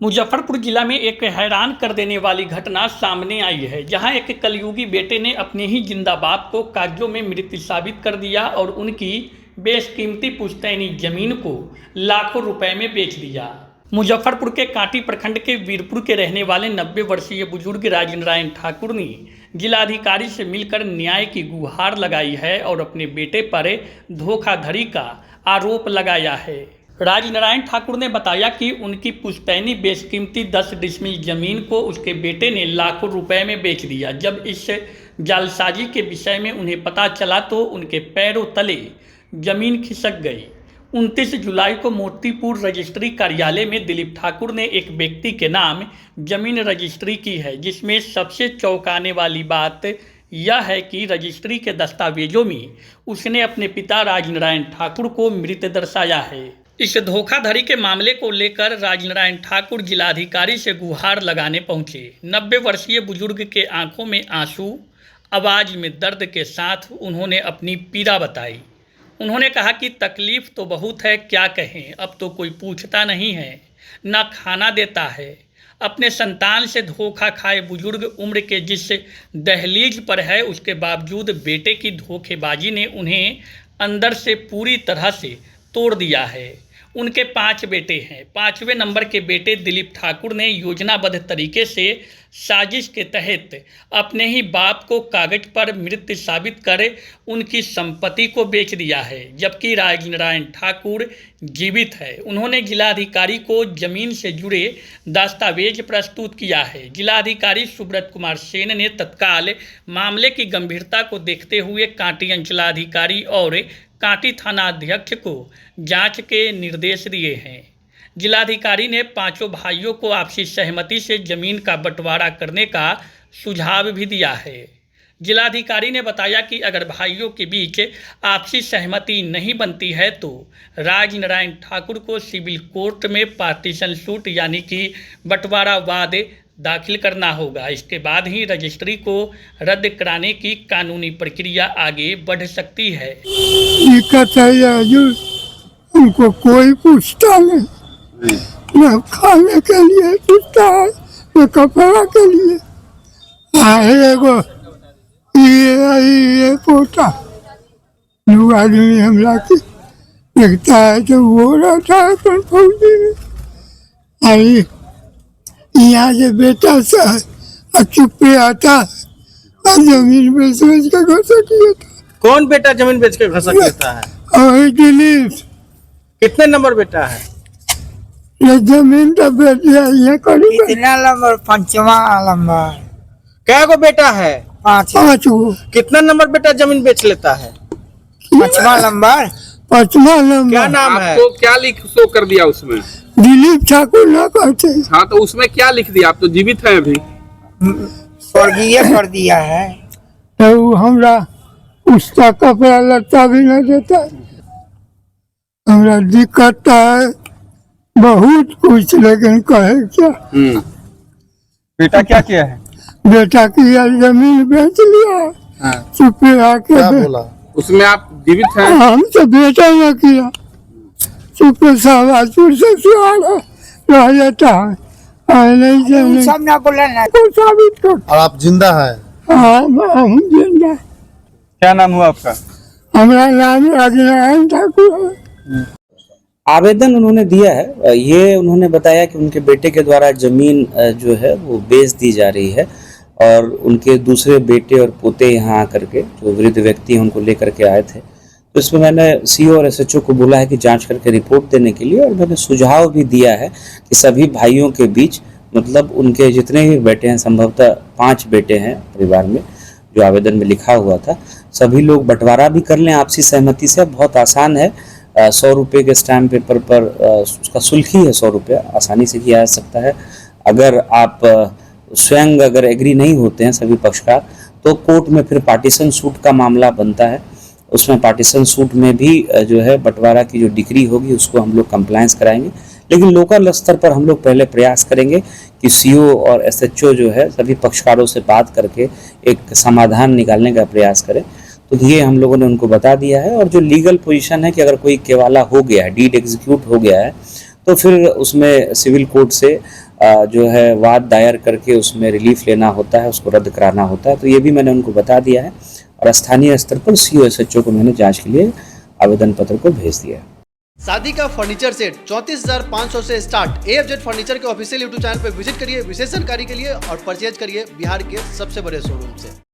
मुजफ्फरपुर जिला में एक हैरान कर देने वाली घटना सामने आई है, जहां एक कलयुगी बेटे ने अपने ही जिंदा बाप को कागजों में मृत साबित कर दिया और उनकी बेशकीमती पुश्तैनी जमीन को लाखों रुपए में बेच दिया। मुजफ्फरपुर के कांटी प्रखंड के वीरपुर के रहने वाले 90 वर्षीय बुजुर्ग राजनारायण ठाकुर ने जिलाधिकारी से मिलकर न्याय की गुहार लगाई है और अपने बेटे पर धोखाधड़ी का आरोप लगाया है। राजनारायण ठाकुर ने बताया कि उनकी पुश्तैनी बेशकीमती 10 डिसमिल जमीन को उसके बेटे ने लाखों रुपए में बेच दिया। जब इस जालसाजी के विषय में उन्हें पता चला तो उनके पैरों तले जमीन खिसक गई। 29 जुलाई को मोतीपुर रजिस्ट्री कार्यालय में दिलीप ठाकुर ने एक व्यक्ति के नाम जमीन रजिस्ट्री की है, जिसमें सबसे चौंकाने वाली बात यह है कि रजिस्ट्री के दस्तावेजों में उसने अपने पिता राजनारायण ठाकुर को मृत दर्शाया है। इस धोखाधड़ी के मामले को लेकर राजनारायण ठाकुर जिलाधिकारी से गुहार लगाने पहुंचे। 90 वर्षीय बुजुर्ग के आंखों में आंसू, आवाज में दर्द के साथ उन्होंने अपनी पीड़ा बताई। उन्होंने कहा कि तकलीफ तो बहुत है, क्या कहें, अब तो कोई पूछता नहीं है, न खाना देता है। अपने संतान से धोखा खाए बुजुर्ग उम्र के जिस दहलीज पर है, उसके बावजूद बेटे की धोखेबाजी ने उन्हें अंदर से पूरी तरह से तोड़ दिया है। उनके 5 बेटे हैं। 5वें नंबर के बेटे दिलीप ठाकुर ने योजनाबद्ध तरीके से साजिश के तहत अपने ही बाप को कागज पर मृत साबित कर उनकी संपत्ति को बेच दिया है, जबकि राजनारायण ठाकुर जीवित है। उन्होंने जिलाधिकारी को जमीन से जुड़े दस्तावेज प्रस्तुत किया है। जिलाधिकारी सुब्रत कुमार सेन ने तत्काल मामले की गंभीरता को देखते हुए कांटी अंचलाधिकारी और कांटी थाना अध्यक्ष को जांच के निर्देश दिए हैं। जिलाधिकारी ने 5 भाइयों को आपसी सहमति से जमीन का बंटवारा करने का सुझाव भी दिया है। जिलाधिकारी ने बताया कि अगर भाइयों के बीच आपसी सहमति नहीं बनती है तो राजनारायण ठाकुर को सिविल कोर्ट में पार्टीशन सूट यानी कि बंटवारा वाद दाखिल करना होगा। इसके बाद ही रजिस्ट्री को रद्द कराने की कानूनी प्रक्रिया आगे बढ़ सकती है। दिक्कत है उनको कोई पूछता नहीं, न खाने के लिए पूछता है, न कपड़ा के लिए। एगो ये पोता दो आदमी हमला की देखता है तो वो रहता है पर फौजी में यहाँ से बेटा सा चुप पे आता और जमीन बेच के घसक लेता। कौन बेटा जमीन बेच के घसक लेता है? और दिलीप। कितने नंबर बेटा है? ये जमीन तो बेच दिया ये कितना नंबर? 5वां नंबर। क्या को बेटा है? 5 गो। कितना नंबर बेटा जमीन बेच लेता है? 5वां नंबर। 5वां नंबर। क्या नाम है? आपको क्या लिख शो कर दिया उसमें? दिलीप ठाकुर ना कहते। हाँ, तो उसमें क्या लिख दिया? आप तो जीवित हैं अभी। स्वर्गीय कर दिया है। तो हमरा उसका कपड़ा लत्ता भी नहीं देता। हमरा दिक्कत है बहुत कुछ, लेकिन कहे क्या। बेटा क्या किया है? बेटा की जमीन बेच लिया। हाँ। चुपे आके क्या बोला? उसमें आप जीवित हैं? हम तो बेटा न किया, चुपे शाहबाजपुर से रह जाता है। नहीं सब ना बोला ना को साबित कर। और आप जिंदा है? हाँ, हम जिंदा। क्या नाम हुआ आपका? हमारा नाम राजनारायण ठाकुर है। आवेदन उन्होंने दिया है। ये उन्होंने बताया कि उनके बेटे के द्वारा जमीन जो है वो बेच दी जा रही है और उनके दूसरे बेटे और पोते यहाँ आकर के जो वृद्ध व्यक्ति हैं उनको लेकर के आए थे। तो इसमें मैंने सीओ और एसएचओ को बोला है कि जांच करके रिपोर्ट देने के लिए, और मैंने सुझाव भी दिया है कि सभी भाइयों के बीच, मतलब उनके जितने भी बेटे हैं, संभवतः 5 बेटे हैं परिवार में जो आवेदन में लिखा हुआ था, सभी लोग बंटवारा भी कर लें आपसी सहमति से। बहुत आसान है, 100 रुपये के स्टैम्प पेपर पर उसका शुल्क ही है 100 रुपये, आसानी से किया जा सकता है। अगर आप स्वयं अगर एग्री नहीं होते हैं सभी पक्षकार, तो कोर्ट में फिर पार्टीशन सूट का मामला बनता है। उसमें पार्टीशन सूट में भी जो है बंटवारा की जो डिक्री होगी उसको हम लोग कंप्लायंस कराएंगे, लेकिन लोकल स्तर पर हम लोग पहले प्रयास करेंगे कि सीओ और एसएचओ जो है सभी पक्षकारों से बात करके एक समाधान निकालने का प्रयास करें। तो ये हम लोगों ने उनको बता दिया है। और जो लीगल पोजीशन है कि अगर कोई केवाला हो गया है, डीड एग्जीक्यूट हो गया है, तो फिर उसमें सिविल कोर्ट से जो है वाद दायर करके उसमें रिलीफ लेना होता है, उसको रद्द कराना होता है। तो ये भी मैंने उनको बता दिया है और स्थानीय स्तर पर सीओ SHO को मैंने जांच के लिए आवेदन पत्र को भेज दिया है। शादी का फर्नीचर सेट 34,500 से स्टार्ट। AFZ फर्नीचर के ऑफिशियल यूट्यूब चैनल पर विजिट करिए विशेष जानकारी के लिए और परचेज करिए बिहार के सबसे बड़े शोरूम से।